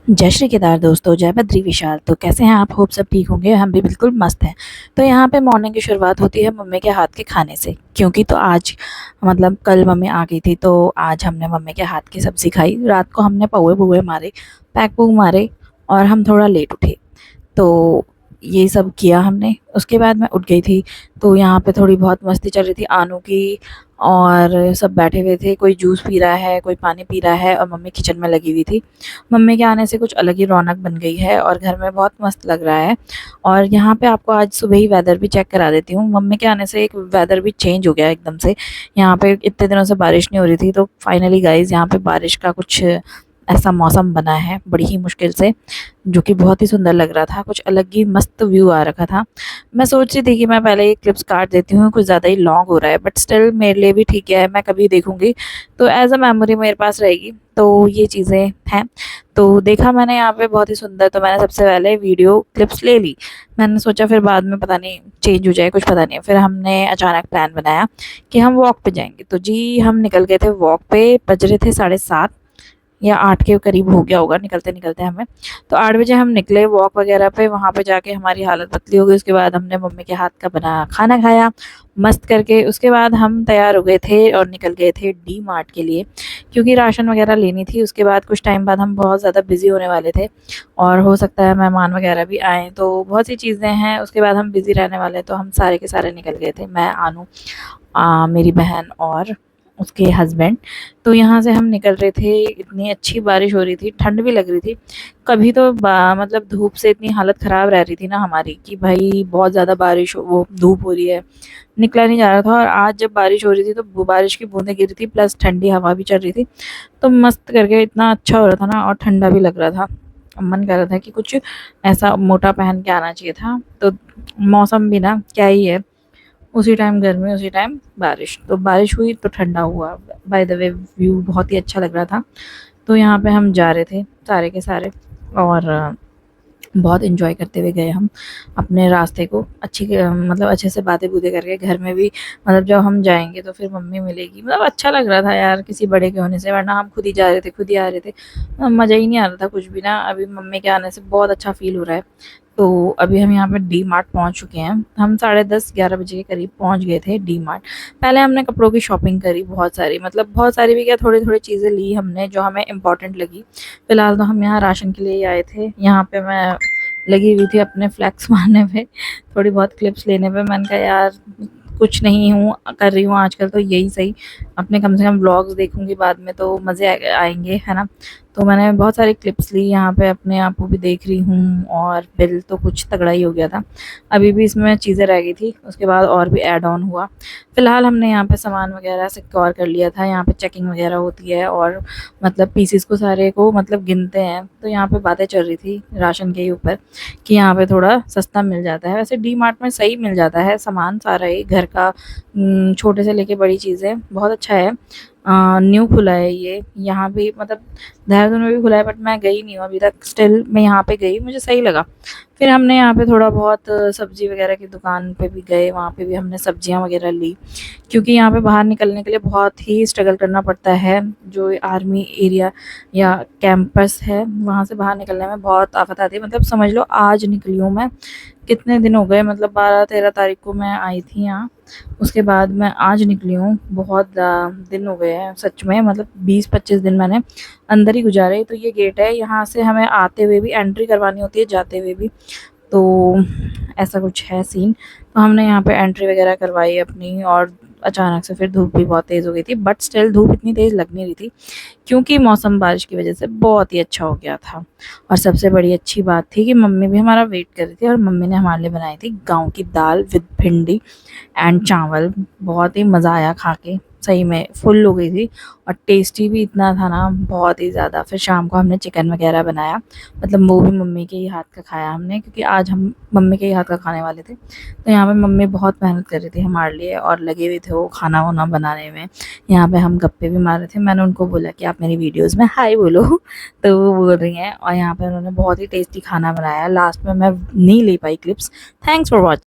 जय श्री केदार दोस्तों, जय बद्री विशाल। तो कैसे हैं आप? होप सब ठीक होंगे। हम भी बिल्कुल मस्त हैं। तो यहाँ पे मॉर्निंग की शुरुआत होती है मम्मी के हाथ के खाने से, क्योंकि तो आज मतलब कल मम्मी आ गई थी, तो आज हमने मम्मी के हाथ की सब्ज़ी खाई। रात को हमने पौए पुए मारे, पैक पुक मारे, और हम थोड़ा लेट उठे। तो ये सब किया हमने। उसके बाद मैं उठ गई थी, तो यहाँ पे थोड़ी बहुत मस्ती चल रही थी आनू की, और सब बैठे हुए थे। कोई जूस पी रहा है, कोई पानी पी रहा है, और मम्मी किचन में लगी हुई थी। मम्मी के आने से कुछ अलग ही रौनक बन गई है और घर में बहुत मस्त लग रहा है। और यहाँ पे आपको आज सुबह ही वेदर भी चेक करा देती हूँ। मम्मी के आने से एक वेदर भी चेंज हो गया एकदम से। यहाँ पे इतने दिनों से बारिश नहीं हो रही थी, तो फाइनली गाइज यहाँ पे बारिश का कुछ ऐसा मौसम बना है बड़ी ही मुश्किल से, जो कि बहुत ही सुंदर लग रहा था। कुछ अलग ही मस्त व्यू आ रखा था। मैं सोच रही थी कि मैं पहले ये क्लिप्स काट देती हूँ, कुछ ज़्यादा ही लॉन्ग हो रहा है, बट स्टिल मेरे लिए भी ठीक है। मैं कभी देखूंगी तो एज अ मेमोरी मेरे पास रहेगी। तो ये चीज़ें हैं। तो देखा मैंने यहाँ पे बहुत ही सुंदर, तो मैंने सबसे पहले वीडियो क्लिप्स ले ली। मैंने सोचा फिर बाद में पता नहीं चेंज हो जाए, कुछ पता नहीं। फिर हमने अचानक प्लान बनाया कि हम वॉक पे जाएंगे। तो जी हम निकल गए थे वॉक पे। बज रहे थे 7:30 या 8 के करीब हो गया होगा निकलते निकलते हमें। तो 8 बजे हम निकले वॉक वगैरह पे। वहाँ पे जाके हमारी हालत पतली हो गई। उसके बाद हमने मम्मी के हाथ का बना खाना खाया मस्त करके। उसके बाद हम तैयार हो गए थे और निकल गए थे डी मार्ट के लिए, क्योंकि राशन वगैरह लेनी थी। उसके बाद कुछ टाइम बाद हम बहुत ज़्यादा बिजी होने वाले थे, और हो सकता है मेहमान वगैरह भी आएँ, तो बहुत सी चीज़ें हैं। उसके बाद हम बिज़ी रहने वाले हैं, तो हम सारे के सारे निकल गए थे। मैं, आनू, मेरी बहन और उसके हस्बैंड। तो यहाँ से हम निकल रहे थे। इतनी अच्छी बारिश हो रही थी, ठंड भी लग रही थी। कभी तो मतलब धूप से इतनी हालत ख़राब रह रही थी ना हमारी, कि भाई बहुत ज़्यादा बारिश वो धूप हो रही है, निकला नहीं जा रहा था। और आज जब बारिश हो रही थी तो बारिश की बूंदें गिर रही थी, प्लस ठंडी हवा भी चल रही थी। तो मस्त करके इतना अच्छा हो रहा था ना, और ठंडा भी लग रहा था। मन कर रहा था कि कुछ ऐसा मोटा पहन के आना चाहिए था। तो मौसम भी ना क्या ही है, उसी टाइम गर्मी उसी टाइम बारिश। तो बारिश हुई तो ठंडा हुआ। बाय द वे व्यू बहुत ही अच्छा लग रहा था। तो यहाँ पे हम जा रहे थे सारे के सारे, और बहुत एंजॉय करते हुए गए हम अपने रास्ते को। मतलब अच्छे से बातें बूतें करके। घर में भी मतलब जब हम जाएंगे तो फिर मम्मी मिलेगी। मतलब अच्छा लग रहा था यार किसी बड़े के होने से, वरना हम खुद ही जा रहे थे खुद ही आ रहे थे। मज़ा ही नहीं आ रहा था कुछ भी ना। अभी मम्मी के आने से बहुत अच्छा फील हो रहा है। तो अभी हम यहाँ पे डी मार्ट पहुँच चुके हैं। हम 10:30-11 बजे के करीब पहुँच गए थे डी मार्ट। पहले हमने कपड़ों की शॉपिंग करी बहुत सारी, मतलब बहुत सारी भी क्या, थोड़ी थोड़ी चीज़ें ली हमने जो हमें इम्पोर्टेंट लगी। फिलहाल तो हम यहाँ राशन के लिए ही आए थे। यहाँ पे मैं लगी हुई थी अपने फ्लैक्स मारने पे, थोड़ी बहुत क्लिप्स लेने पे। मैंने कहा यार कुछ नहीं हूँ कर रही हूँ आजकल, तो यही सही। अपने कम से कम व्लॉग्स देखूंगी बाद में तो मज़े आएंगे, है ना। तो मैंने बहुत सारी क्लिप्स ली यहाँ पे, अपने आप को भी देख रही हूँ। और बिल तो कुछ तगड़ा ही हो गया था। अभी भी इसमें चीज़ें रह गई थी, उसके बाद और भी ऐड ऑन हुआ। फिलहाल हमने यहाँ पे सामान वगैरह सिक्योर कर लिया था। यहाँ पे चेकिंग वगैरह होती है, और मतलब पीसीस को सारे को मतलब गिनते हैं। तो यहाँ पे बातें चल रही थी राशन के ही ऊपर, कि यहाँ पे थोड़ा सस्ता मिल जाता है। वैसे डी मार्ट में सही मिल जाता है सामान सारा ही घर का, छोटे से लेके बड़ी चीज़ें। बहुत अच्छा है। न्यू खुला है ये यहाँ भी, मतलब देहरादून में भी खुला है, बट मैं गई नहीं हूँ अभी तक। स्टिल मैं यहाँ पे गई, मुझे सही लगा। फिर हमने यहाँ पे थोड़ा बहुत सब्जी वगैरह की दुकान पे भी गए, वहाँ पे भी हमने सब्जियाँ वगैरह ली, क्योंकि यहाँ पे बाहर निकलने के लिए बहुत ही स्ट्रगल करना पड़ता है। जो आर्मी एरिया या कैंपस है, वहाँ से बाहर निकलने में बहुत आफत आती है। मतलब समझ लो आज निकली हूँ मैं, कितने दिन हो गए, मतलब 12-13 तारीख को मैं आई थी यहाँ। उसके बाद मैं आज निकली हूँ। बहुत दिन हो गए हैं सच में, मतलब 20-25 दिन मैंने अंदर ही गुजारे। तो ये गेट है, यहाँ से हमें आते हुए भी एंट्री करवानी होती है, जाते हुए भी। तो ऐसा कुछ है सीन। तो हमने यहाँ पे एंट्री वगैरह करवाई अपनी, और अचानक से फिर धूप भी बहुत तेज़ हो गई थी। बट स्टिल धूप इतनी तेज़ लग नहीं रही थी, क्योंकि मौसम बारिश की वजह से बहुत ही अच्छा हो गया था। और सबसे बड़ी अच्छी बात थी कि मम्मी भी हमारा वेट कर रही थी, और मम्मी ने हमारे लिए बनाई थी गाँव की दाल विद भिंडी एंड चावल। बहुत ही मज़ा आया खा के, सही में फुल हो गई थी। और टेस्टी भी इतना था ना, बहुत ही ज़्यादा। फिर शाम को हमने चिकन वगैरह बनाया, मतलब वो भी मम्मी के ही हाथ का खाया हमने, क्योंकि आज हम मम्मी के ही हाथ का खाने वाले थे। तो यहाँ पे मम्मी बहुत मेहनत कर रही थी हमारे लिए, और लगे हुए थे वो खाना वाना बनाने में। यहाँ पे हम गप्पे भी मार रहे थे। मैंने उनको बोला कि आप मेरी वीडियोज़ में हाय बोलो तो वो बोल रही हैं। और यहाँ पे उन्होंने बहुत ही टेस्टी खाना बनाया। लास्ट में मैं नहीं ले पाई क्लिप्स। Thanks for watching.